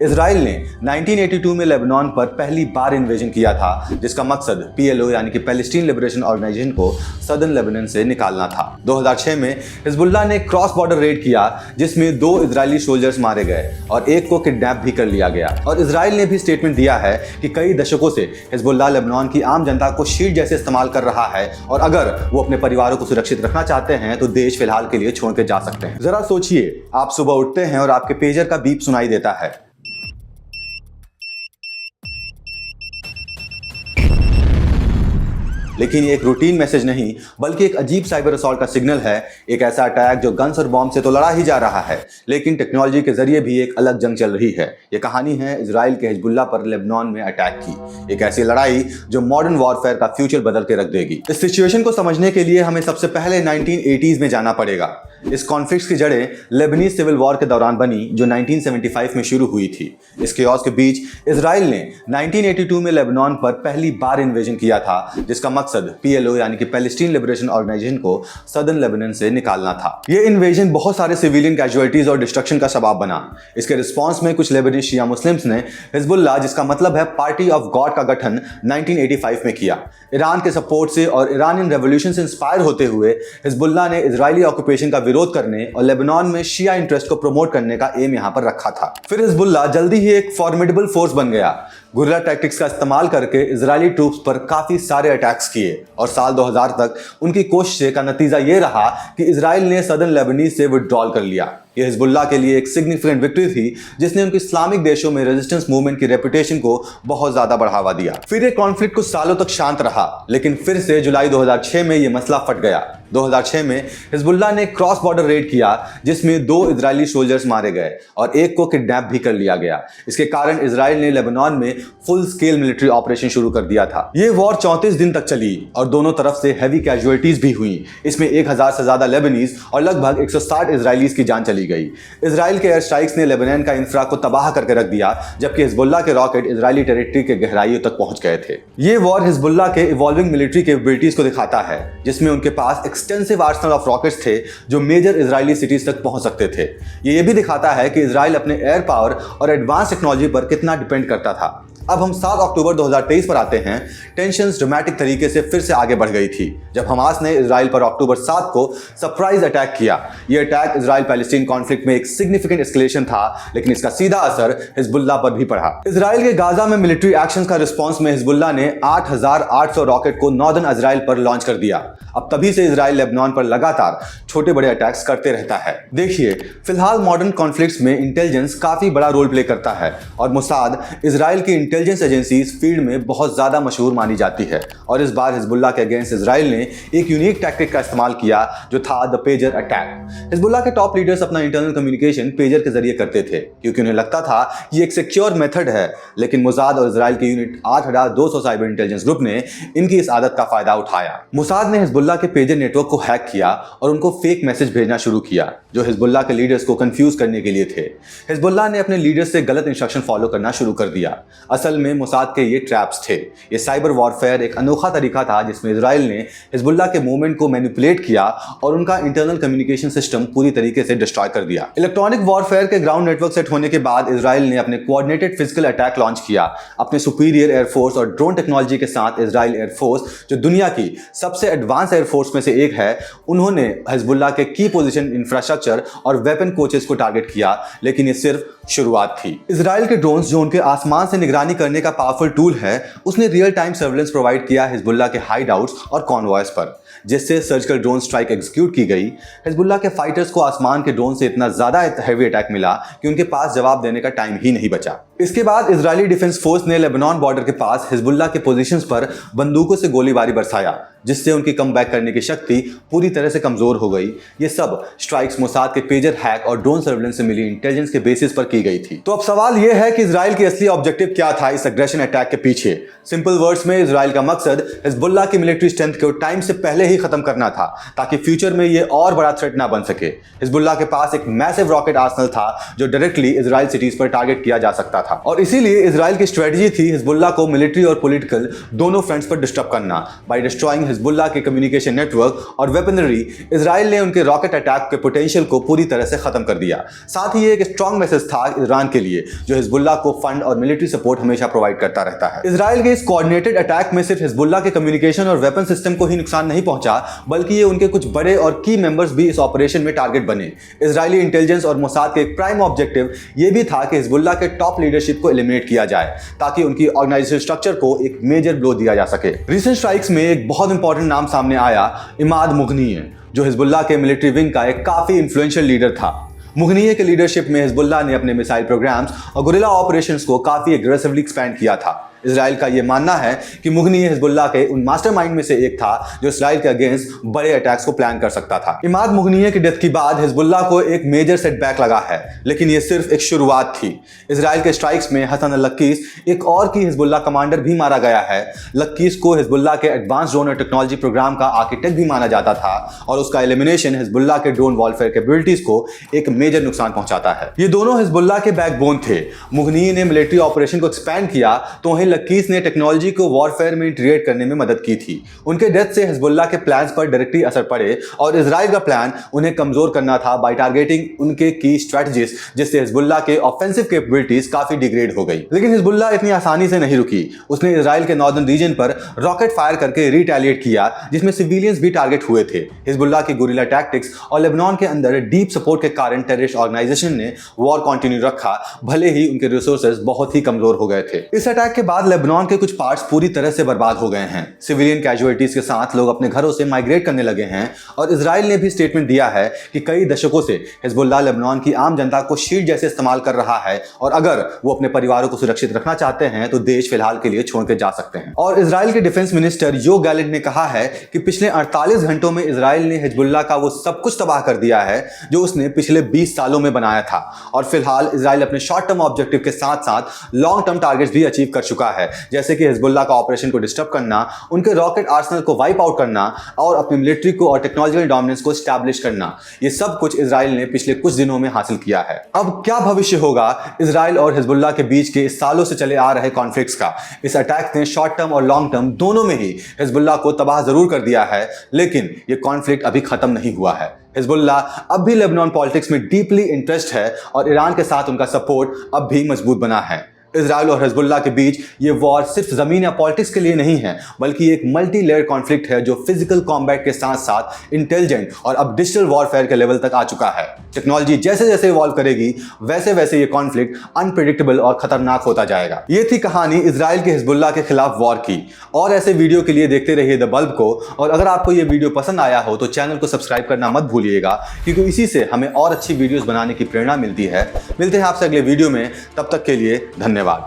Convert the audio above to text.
Israel ने 1982 में Lebanon पर पहली बार इन्वेजन किया था, जिसका मकसद पीएलओ यानी कि पैलेस्टीन लिबरेशन ऑर्गेनाइजेशन को सदर्न लेबनान से निकालना था। 2006 में हिजबुल्लाह ने क्रॉस बॉर्डर रेड किया, जिसमें 2 इजरायली सोल्जर्स मारे गए और एक को किडनैप भी कर लिया गया। और इजराइल ने भी स्टेटमेंट दिया है कि कई दशकों से हिजबुल्लाह लेबनान की आम जनता को शील्ड जैसे इस्तेमाल कर रहा है और अगर वो अपने परिवारों को सुरक्षित रखना चाहते हैं तो देश फिलहाल के लिए छोड़ के जा सकते हैं। जरा सोचिए, आप सुबह उठते हैं और आपके पेजर का बीप सुनाई देता है। लेकिन ये एक रूटीन मैसेज नहीं, बल्कि एक अजीब साइबर असॉल्ट का सिग्नल है। एक ऐसा अटैक जो गन्स और बॉम्ब से तो लड़ा ही जा रहा है, लेकिन टेक्नोलॉजी के जरिए भी एक अलग जंग चल रही है। ये कहानी है इजराइल के हिजबुल्लाह पर लेबनान में अटैक की, एक ऐसी लड़ाई जो मॉडर्न वॉरफेयर का फ्यूचर बदल के रख देगी। इस सिचुएशन को समझने के लिए हमें सबसे पहले 1980s में जाना पड़ेगा। इस कॉन्फ्लिक्ट की जड़ें लेबनीज सिविल वॉर के दौरान बनी, जो 1975 में शुरू हुई थी। इस केओस के बीच इजराइल ने 1982 में लेबनान पर पहली बार इन्वेजन किया था, जिसका मकसद पीएलओ यानी कि पैलेस्टीन लिबरेशन ऑर्गेनाइजेशन को सदर्न लेबनान से निकालना था। ये इन्वेजन बहुत सारे सिविलियन कैजुअलिटीज और डिस्ट्रक्शन का सबब बना। इसके रिस्पॉन्स में कुछ लेबनीज शिया मुस्लिम्स ने हिजबुल्लाह, जिसका मतलब है पार्टी ऑफ गॉड, का गठन 1985 में किया। ईरान के सपोर्ट से और ईरानियन रेवोल्यूशन से इंस्पायर होते हुए हिजबुल्लाह ने इजरायली ऑक्यूपेशन का विरोध करने और लेबनान में शिया इंटरेस्ट को प्रमोट करने का एम यहां पर रखा था। फिर हिजबुल्लाह जल्दी ही एक फॉर्मिडेबल फोर्स बन गया। गुर्रिल्ला टैक्टिक्स का इस्तेमाल करके इजरायली ट्रूप्स पर काफी सारे अटैक्स किए और साल 2000 तक उनकी कोशिशों का नतीजा ये रहा कि इजराइल ने सदर्न लेबनीज से विड्रॉल कर लिया। यह हिजबुल्लाह के लिए एक सिग्निफिकेंट विक्ट्री थी, जिसने उनके इस्लामिक देशों में रेजिस्टेंस मूवमेंट की रेपुटेशन को बहुत ज्यादा बढ़ावा दिया। फिर ये कॉन्फ्लिक्ट कुछ सालों तक शांत रहा, लेकिन फिर से जुलाई 2006 में यह मसला फट गया। 2006 में हिजबुल्लाह ने क्रॉस बॉर्डर रेड किया, जिसमें 2 इजरायली सोल्जर्स मारे गए और एक को किडनैप भी कर लिया गया। इसके कारण इजराइल ने लेबनान में फुल स्केल मिलिट्री ऑपरेशन शुरू कर दिया था। ये वॉर 34 दिन तक चली और दोनों तरफ से हैवी कैजुअलिटीज भी हुई। इसमें 1000 से ज्यादा लेबनीज और लगभग 160 इजरायलीज की जान चली गई। इजराइल के एयर स्ट्राइक्स ने लेबनान का इंफ्रा को तबाह करके रख दिया, जबकि हिजबुल्लाह के रॉकेट इजरायली टेरिटरी के गहराइयों तक पहुंच गए थे। ये वॉर हिजबुल्लाह के इवॉल्विंग मिलिट्री कैपेबिलिटीज को दिखाता है, जिसमें उनके पास एक्सटेंसिव आर्सेनल ऑफ रॉकेट्स थे जो मेजर इजरायली सिटीज तक पहुंच सकते थे। ये भी दिखाता है कि इजराइल अपने एयर पावर और एडवांस टेक्नोलॉजी पर कितना डिपेंड करता था। अब हम 7 अक्टूबर 2023 पर आते हैं। टेंशन्स ड्रामेटिक तरीके से फिर से आगे बढ़ गई थी जब हमास ने इजराइल पर अक्टूबर 7 को सरप्राइज अटैक किया। यह अटैक इजराइल पैलेस्टीन कॉन्फ्लिक्ट में एक सिग्निफिकेंट एस्केलेशन था, लेकिन इसका सीधा असर हिजबुल्लाह पर भी पड़ा। इजराइल के गाजा में मिलिट्री एक्शंस का रिस्पांस में हिजबुल्लाह ने 8800 रॉकेट को नॉर्दर्न इजराइल पर लॉन्च कर दिया। अब तभी से इजराइल लेबनान पर लगातार छोटे बड़े अटैक्स करते रहता है। देखिए, फिलहाल मॉडर्न कॉन्फ्लिक्ट्स में इंटेलिजेंस काफी बड़ा रोल प्ले करता है और मोसाद इजराइल की इंटेलिजेंस एजेंसीज फील्ड में बहुत ज्यादा मशहूर मानी जाती है। और इस बार हिजबुल्लाह के अगेंस्ट इजराइल ने एक यूनिक टैक्टिक का इस्तेमाल किया, जो था द पेजर अटैक। हिजबुल्लाह के टॉप लीडर्स अपना इंटरनल कम्युनिकेशन पेजर के जरिए करते थे, क्योंकि उन्हें लगता था कि एक सिक्योर मेथड है। लेकिन मोसाद और इजराइल के यूनिट 8200 साइबर इंटेलिजेंस ग्रुप ने इनकी इस आदत का फायदा उठाया। मोसाद ने हिजबुल्लाह के पेजर नेटवर्क को हैक किया और उनको फेक मैसेज भेजना शुरू किया, जो हिजबुल्लाह के लीडर्स को कंफ्यूज करने के लिए थे। हिजबुल्लाह ने अपने लीडर्स से गलत इंस्ट्रक्शन फॉलो करना शुरू कर दिया। असल में मोसाद के ये ट्रैप्स थे। ये साइबर वॉरफेयर एक अनोखा तरीका था जिसमें इजराइल ने हिजबुल्लाह के मूवमेंट को मैनिपुलेट किया और उनका इंटरनल कम्युनिकेशन सिस्टम पूरी तरीके से डिस्ट्रॉय कर दिया। इलेक्ट्रॉनिक वॉरफेयर के ग्राउंड नेटवर्क सेट होने के बाद इजराइल ने अपने कोऑर्डिनेटेड फिजिकल अटैक लॉन्च किया। अपने सुपीरियर एयरफोर्स और ड्रोन टेक्नोलॉजी के साथ इजराइल एयरफोर्स, जो दुनिया की सबसे एडवांस एयरफोर्स में से एक है, उन्होंने हिजबुल्लाह के की पोजीशन, इंफ्रास्ट्रक्चर और वेपन कोचेस को टारगेट किया। लेकिन ये सिर्फ शुरुआत थी। इजराइल के ड्रोन्स, जो उनके आसमान से निगरानी करने का पावरफुल टूल है, उसने रियल टाइम सर्वेलेंस प्रोवाइड किया हिजबुल्लाह के हाइडआउट्स और कॉन्वॉयज पर, जिससे सर्जिकल ड्रोन स्ट्राइक एग्जीक्यूट की गई। हिजबुल्लाह के फाइटर्स को आसमान के ड्रोन से इतना ज्यादा हैवी अटैक मिला कि उनके पास जवाब देने का टाइम ही नहीं बचा। इसके बाद इजरायली डिफेंस फोर्स ने लेबनान बॉर्डर के पास हिजबुल्लाह के पोजीशंस पर बंदूकों से गोलीबारी बरसाया, जिससे उनकी कम बैक करने की शक्ति पूरी तरह से कमजोर हो गई। ये सब स्ट्राइक्स मोसाद के पेजर हैक और ड्रोन सर्वेलेंस से मिली इंटेलिजेंस के बेसिस पर की गई थी। तो अब सवाल यह है कि इजराइल की असली ऑब्जेक्टिव क्या था इस एग्रेशन अटैक के पीछे। सिंपल वर्ड्स में, इजराइल का मकसद हिजबुल्लाह की मिलिट्री स्ट्रेंथ को टाइम से पहले ही खत्म करना था, ताकि फ्यूचर में ये और बड़ा थ्रेट ना बन सके। हिजबुल्लाह के पास एक मैसिव रॉकेट आर्सेनल था, जो डायरेक्टली इजराइल सिटीज पर टारगेट किया जा सकता था। था। और इसीलिए इजराइल की स्ट्रेटजी थी हिजबुल्लाह को मिलिट्री और पॉलिटिकल दोनों फ्रंट्स पर डिस्टर्ब करना। बाय डिस्ट्रॉइंग हिजबुल्लाह के कम्युनिकेशन नेटवर्क और वेपनरी, इजराइल ने उनके रॉकेट अटैक के पोटेंशियल को पूरी तरह से खत्म कर दिया। साथ ही एक स्ट्रॉन्ग मैसेज था ईरान के लिए, जो हिजबुल्लाह को फंड और मिलिट्री सपोर्ट हमेशा प्रोवाइड करता रहता है। इजराइल के इस कोऑर्डिनेटेड अटैक में सिर्फ हिजबुल्लाह के कम्युनिकेशन और वेपन सिस्टम को ही नुकसान नहीं पहुंचा, बल्कि ये उनके कुछ बड़े और की मेंबर्स भी इस ऑपरेशन में टारगेट बने। इजरायली इंटेलिजेंस और मोसाद के एक प्राइम ऑब्जेक्टिव ये भी था कि हिजबुल्लाह के टॉप लीडरशिप को एलिमिनेट किया जाए, ताकि उनकी ऑर्गेनाइजेशन स्ट्रक्चर को एक मेजर ब्लो दिया जा सके। रिसेंट स्ट्राइक्स में एक बहुत इंपॉर्टेंट नाम सामने आया, इमाद मुगनिये, जो हिजबुल्लाह के मिलिट्री विंग का एक काफी इन्फ्लुएंशियल लीडर था। मुगनिये के लीडरशिप में हिजबुल्लाह ने अपने मिसाइल प्रोग्राम्स और गुरिल्ला ऑपरेशंस को काफी एग्रेसिवली एक्सपैंड किया था। इजराइल का यह मानना है कि मुगनिये हिजबुल्लाह के उन मास्टरमाइंड में से एक था जो इजराइल के अगेंस्ट बड़े अटैक्स को प्लान कर सकता था। इमाद मुगनिये की डेथ के बाद हिजबुल्लाह को एक मेजर सेटबैक लगा है, लेकिन यह सिर्फ एक शुरुआत थी। इजराइल के स्ट्राइक्स में हसन अल-लक्कीस, एक और की हिजबुल्लाह कमांडर, भी मारा गया है। लक्कीस को हिजबुल्लाह के एडवांस ड्रोन और टेक्नोलॉजी प्रोग्राम का आर्किटेक्ट भी माना जाता था, और उसका एलिमिनेशन हिजबुल्लाह के ड्रोन वॉरफेयर कैपेबिलिटीज को एक मेजर नुकसान पहुंचाता है। ये दोनों हिजबुल्लाह के बैकबोन थे। मुगनिये ने मिलिट्री ऑपरेशन को एक्सपैंड किया, तो वहीं लक्कीस ने टेक्नोलॉजी को वॉरफेयर में इंटीग्रेट करने में मदद की थी। उनके डेथ से हिजबुल्लाह के प्लान्स पर डायरेक्टली असर पड़े, और इजराइल का प्लान उन्हें कमजोर करना था बाय टारगेटिंग उनके की स्ट्रेटजीज, जिससे हिजबुल्लाह के ऑफेंसिव कैपेबिलिटीज काफी डिग्रेड हो गई। लेकिन हिजबुल्लाह इतनी आसानी से नहीं रुकी। उसने इजराइल के नॉर्दर्न रीजन पर रॉकेट फायर करके रिटेलिएट किया, जिसमें सिविलियंस भी टारगेट हुए थे। हिजबुल्लाह की गुरिल्ला टैक्टिक्स और लेबनान के अंदर डीप सपोर्ट के कारण टेररिस्ट ऑर्गेनाइजेशन ने वॉर कंटिन्यू रखा, भले ही उनके रिसोर्सेज बहुत ही कमजोर हो गए थे। इस अटैक के बाद लेबनान के कुछ पार्ट्स पूरी तरह से बर्बाद हो गए हैं। सिविलियन कैजुअलिटीज के साथ लोग अपने घरों से माइग्रेट करने लगे हैं, और इजराइल ने भी स्टेटमेंट दिया है कि कई दशकों से हिजबुल्लाह लेबनान की आम जनता को शील्ड जैसे इस्तेमाल कर रहा है, और अगर वो अपने परिवारों को सुरक्षित रखना चाहते हैं तो देश फिलहाल के लिए छोड़ के जा सकते हैं। और इजराइल के डिफेंस मिनिस्टर योव गैलेंट ने कहा है कि पिछले 48 घंटों में इजराइल ने हिजबुल्लाह का वो सब कुछ तबाह कर दिया है जो उसने पिछले 20 सालों में बनाया था। और फिलहाल इजराइल अपने शॉर्ट टर्म ऑब्जेक्टिव के साथ साथ लॉन्ग टर्म टारगेट्स भी अचीव कर चुका है, जैसे कि हिजबुल्लाह का ऑपरेशन को डिस्टर्ब करना, उनके रॉकेट आर्सेनल को वाइप आउट करना, और अपनी मिलिट्री को और टेक्नोलॉजिकल डोमिनेंस को एस्टैब्लिश करना। ये सब कुछ इजराइल ने पिछले कुछ दिनों में हासिल किया है। अब क्या भविष्य होगा इजराइल और हिजबुल्लाह के बीच के इस सालों से चले आ रहे कॉन्फ्लिक्ट्स का? इस अटैक ने शॉर्ट टर्म और लॉन्ग टर्म दोनों में ही हिजबुल्लाह को तबाह जरूर कर दिया है, लेकिन ये कॉन्फ्लिक्ट अभी खत्म नहीं हुआ है। हिजबुल्लाह अब भी लेबनान पॉलिटिक्स में डीपली इंटरेस्ट है, और ईरान के साथ उनका सपोर्ट अब भी मजबूत बना है। इजराइल और हिजबुल्लाह के बीच ये वॉर सिर्फ जमीन या पॉलिटिक्स के लिए नहीं है, बल्कि एक मल्टी लेयर कॉन्फ्लिक्ट है जो फिजिकल कॉम्बैट के साथ साथ इंटेलिजेंट और अब डिजिटल वॉरफेयर के लेवल तक आ चुका है। टेक्नोलॉजी जैसे जैसे इवॉल्व करेगी, वैसे वैसे ये कॉन्फ्लिक्ट अनप्रेडिक्टेबल और खतरनाक होता जाएगा। ये थी कहानी इजराइल के हिजबुल्लाह के खिलाफ वॉर की। और ऐसे वीडियो के लिए देखते रहिए द बल्ब को, और अगर आपको ये वीडियो पसंद आया हो तो चैनल को सब्सक्राइब करना मत भूलिएगा, क्योंकि इसी से हमें और अच्छी वीडियोस बनाने की प्रेरणा मिलती है। मिलते हैं आपसे अगले वीडियो में, तब तक के लिए धन्यवाद।